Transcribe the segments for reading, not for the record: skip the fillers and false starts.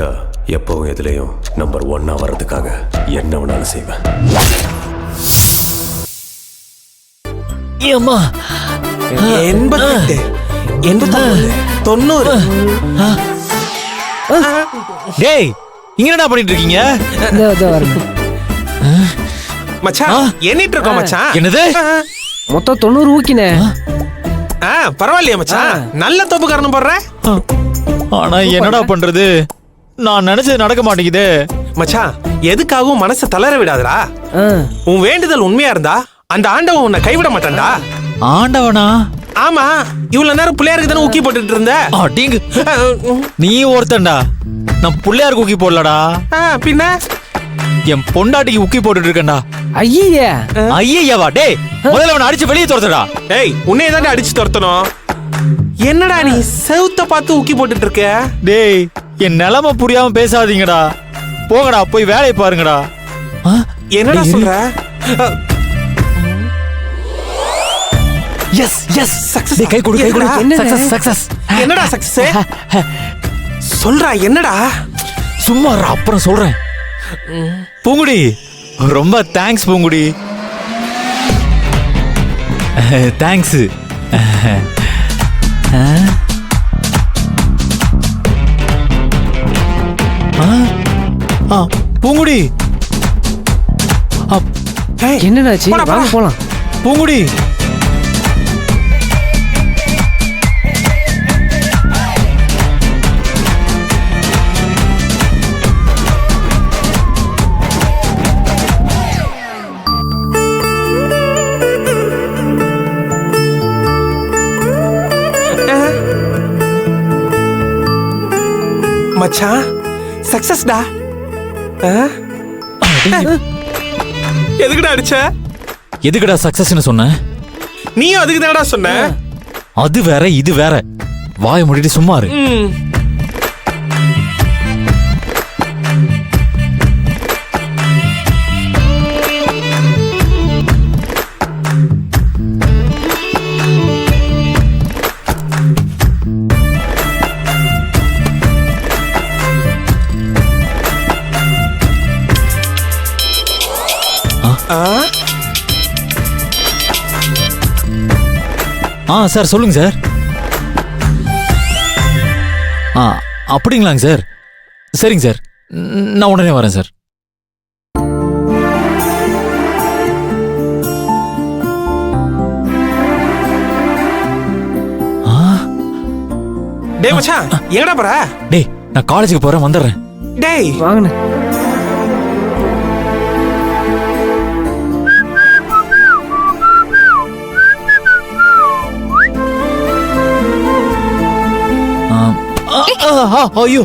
வந்துட்டா எப்பவும் எதுலயும் நம்பர் 1 வர்றதுக்காக என்ன வேணாலும் செய்வேன். 88 89 டேய் இங்க என்னடா பண்ணிட்டு இருக்கீங்க? மச்சான் எண்ணிட்டு இருக்கோம் மச்சான். என்னது மொத்தம் 90 ஊக்கினே. பரவாயில்லையா மச்சான், நல்ல தப்பு காரணம் போடுற. ஆனா என்னடா பண்றது, நான் நினைச்சது நடக்க மாட்டேங்குதே. மச்சான் எதுக்காகவும் மனசை தளர விடாதடா. உன் வேண்டுதல் உண்மையா இருந்தா அந்த ஆண்டவன் உன்னை கைவிட மாட்டான்டா. ஆண்டவனா? ஆமா, இவ்வளவு நேரம் பிள்ளையாருக்கு தானே ஊக்கி போட்டுட்டு இருந்த. அடிங்க, நீ ஒருத்தன்டா. நான் பிள்ளையாருக்கு ஊக்கி போடலடா, பின்ன என் பொண்டாட்டிக்கு ஊக்கி போட்டுட்டு இருக்கேன்டா. ஐயா ஐயாவா? டேய் முதல்ல அவனை அடிச்சு வெளியே துரத்துடா. டேய் உன்னைய தானே அடிச்சு துரத்தணும். என்னடா நீ செவுத்த பார்த்து ஊக்கி போட்டுட்டு இருக்க? டேய் என் நிலைமை புரியாம பேசாதீங்கடா. போங்கடா போய் வேலையை பாருங்கடா. என்னடா சொல்ற? S S success. கை கொடு கை கொடு. Success success. என்னடா சக்சஸ்? சொல்றா என்னடா? சும்மா அப்புறம் சொல்றேன். பூங்குடி ரொம்ப தேங்க்ஸ் பூங்குடி. தேங்க்ஸ். பூங்குடி என்னடாச்சு? வாங்க போலாம். பூங்குடி மச்சான் சக்சஸ்டா. எதுக்குடா அடிச்ச? எதுக்குடா சக்சஸ்னு சொன்ன? நீயும் அதுக்கு தானடா சொன்ன. அது வேற இது வேற. வாயை மூடிட்டு சும்மா இரு. சார் சொல்லுங்க சார். அப்படிங்களாங்க சார். சரிங்க சார், நான் உடனே வரேன் சார். டேய் மச்சான் எங்கடா போற? டேய் நான் காலேஜுக்கு போறேன், வந்துடுறேன். டேய் வாங்கண்ணே. ஐயோ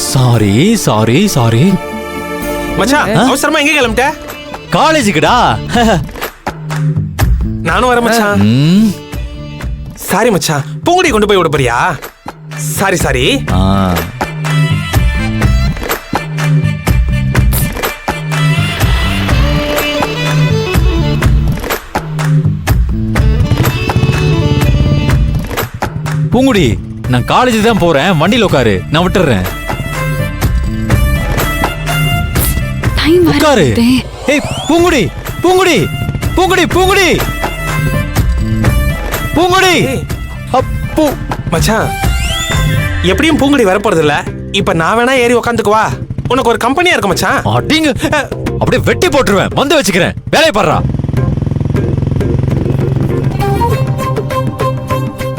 சாரி சாரி சாரி. மச்சான் அவசரமா எங்க கிளம்பிட்ட? காலேஜுக்குடா. நானும் வரேன் மச்சான். சாரி மச்சான், பூங்குடி கொண்டு போய் விட போறியா? Sorry sorry. பூங்குடி நான் காலேஜுக்கு தான் போறேன், வண்டியில உட்காரு, நான் விட்டுறேன். உட்காரு. ஏய் பூங்குடி பூங்குடி பூங்குடி பூங்குடி பூங்குடி. அப்போ மச்சான் எப்படியும் பூங்குடி வரப்போறது இல்ல. இப்ப நான் வேணா ஏறி உக்காந்துக்குவா? உனக்கு ஒரு கம்பெனியா இருக்கு மச்சான். அடிங்க, அப்படியே வெட்டி போட்டுருவேன். வந்து வச்சுக்கிறேன், வேலையை பாடுறா.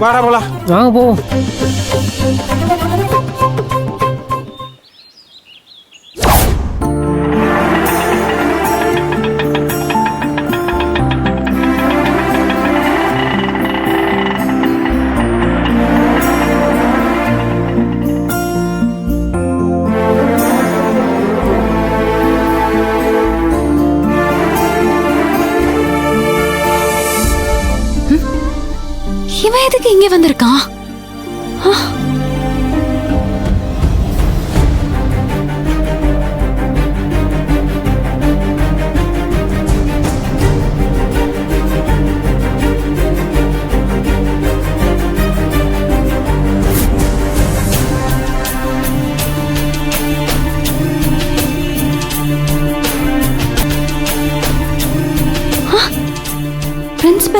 வாடா போலாம். வாங்க போவோம். இவன் எதுக்கு இங்க வந்திருக்கான்?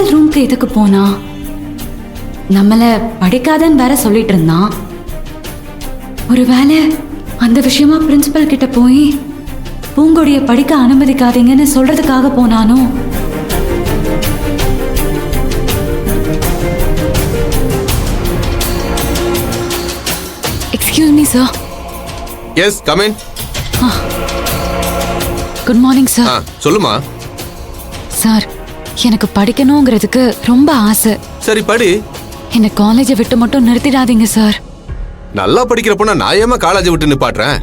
பிரின்சிபல் ரூம்க்கு எதுக்கு போனா? நம்மள படிக்காதன்னு வேற சொல்லிட்டு இருந்தான். ஒருவேளை அந்த விஷயமா பிரின்சிபல் கிட்ட போய் பூங்கொடிய படிக்க அனுமதிக்காதீங்கன்னு சொல்றதுக்காக போனானோ? Excuse me sir. Yes come in. Good morning sir. சொல்லுமா. சார், எனக்கு படிக்கணுங்கிறதுக்கு ரொம்ப ஆசை. சரி படி. என்ன காலேஜை விட்டு மட்டும் நிறுத்திடாதீங்க சார். நல்லா படிக்கிற பொண்ண நான் ஏமா காலேஜ் விட்டு நிப்பாட்டுறேன்?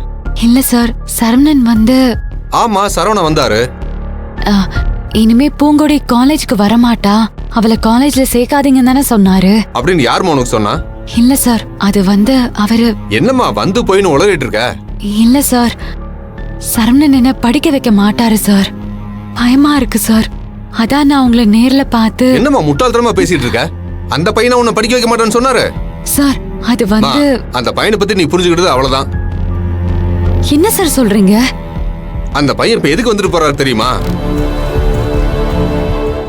இல்ல சார், சரவணன் வந்து ஆமா சரவணன் வந்தாரு. இனிமே பூங்கொடி காலேஜ்க்கு வரமாட்டா, அவளை காலேஜ்ல சேர்க்காதீங்கன்னு தானே சொன்னாரு. அப்படின்னு யார் உனக்கு சொன்னா? இல்ல சார், அது வந்து அவரு. என்னம்மா வந்து போயின்னு உளறிட்டு இருக்க? இல்ல சார், சரவணன் என்ன படிக்க வைக்க மாட்டாரு சார். பயமா இருக்கு சார். அதான் நான் உங்களை நேர்ல பார்த்து. என்னம்மா முட்டாள்தனமா பேசிட்டு இருக்க? அந்த பையனை உன்னை படிக்க வைக்க மாட்டேன்னு சொன்னாரு சார். அது வந்து அந்த பையனை பத்தி நீ புரிஞ்சுக்கிட்டது அவ்வளவுதான். என்ன சார் சொல்றீங்க? அந்த பையன் இப்ப எதுக்கு வந்துட்டு போறாரு தெரியுமா?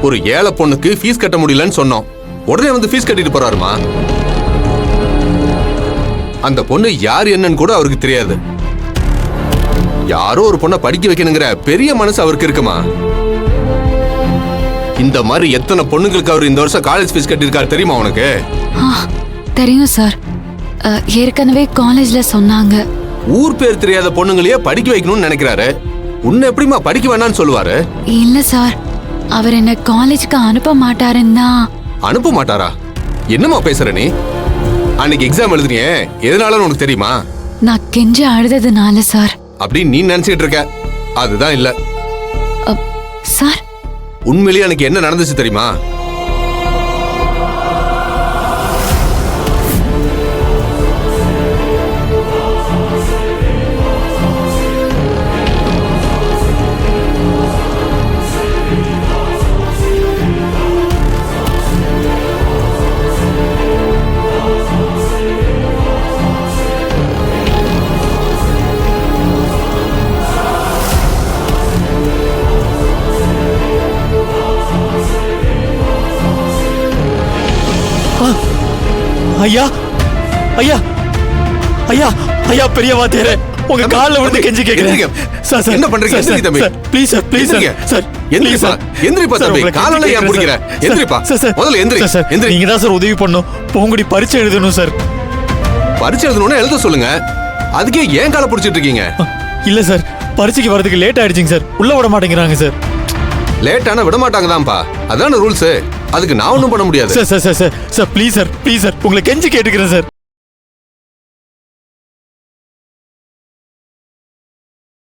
ஒரு ஏழை பொண்ணுக்கு ஃபீஸ் கட்ட முடியலன்னு சொன்னோம், உடனே வந்து ஃபீஸ் கட்டிட்டு போறாருமா. அந்த பொண்ணு யார் என்னன்னு கூட அவருக்கு தெரியாது. யாரோ ஒரு பொண்ணை படிக்க வைக்கணுங்கிற பெரிய மனசு அவருக்கு இருக்குமா? இந்த மாதிரி எத்தனை பொண்ணுங்களுக்கு அவர் இந்த வருஷம் காலேஜ் ஃபீஸ் கட்டியிருக்காரு தெரியுமா உனக்கு? தெரியும் சார், ஏற்கனவே காலேஜ்ல சொன்னாங்க. ஊர் பேர் தெரியாத பொண்ணுங்களையே படிக்க வைக்கணும்னு நினைக்கிறாரு. உன்னை எப்படிமா படிக்க வேணாம்னு சொல்லுவாரு? இல்ல சார், அவர் என்ன காலேஜுக்கு அனுப்ப மாட்டாருன்னா. அனுப்ப மாட்டாரா? என்னமா பேசுற நீ? அன்னைக்கு எக்ஸாம் எழுதுனியே, எதனால உனக்கு தெரியுமா? நான் கெஞ்சி அழுததுனால சார். அப்படி நீ நினைச்சிட்டு இருக்க, அதுதான் இல்ல. சார், உண்மையிலேயே எனக்கு என்ன நடந்துச்சு தெரியுமா? ஐயா ஐயா ஐயா ஐயா பெரிய வாத்தியாரே, உங்க கால்ல விழுந்து கெஞ்சி கேக்குறேன் சார். சார் என்ன பண்றீங்க? எந்திரி தம்பி. Please sir, please sir. Sir எந்திரிப்பா, எந்திரிப்பா தம்பி. காலையில ஏன் புடிக்கிற? எந்திரிப்பா. முதல்ல எந்திரி. எந்திரி. நீங்க தான் சார் உதவி பண்ணணும். பூங்குடி பரீட்சை எழுதணும் சார். பரீட்சை எழுதணும்னா எழுத சொல்லுங்க. அதுக்கே ஏன் காலை புடிச்சிட்டு இருக்கீங்க? இல்ல சார், பரீட்சைக்கு வரதுக்கு லேட் ஆயிடுச்சுங்க சார். உள்ள விட மாட்டேங்கிறாங்க சார். லேட்டான விட மாட்டாங்கதான்ப்பா, அதான ரூல்ஸ். அதுக்கு நான் ஒண்ணும் பண்ண முடியாது. Sir sir sir sir please sir, please sir, உங்களை கெஞ்சி கேட்டுக்கிறேன் சார்.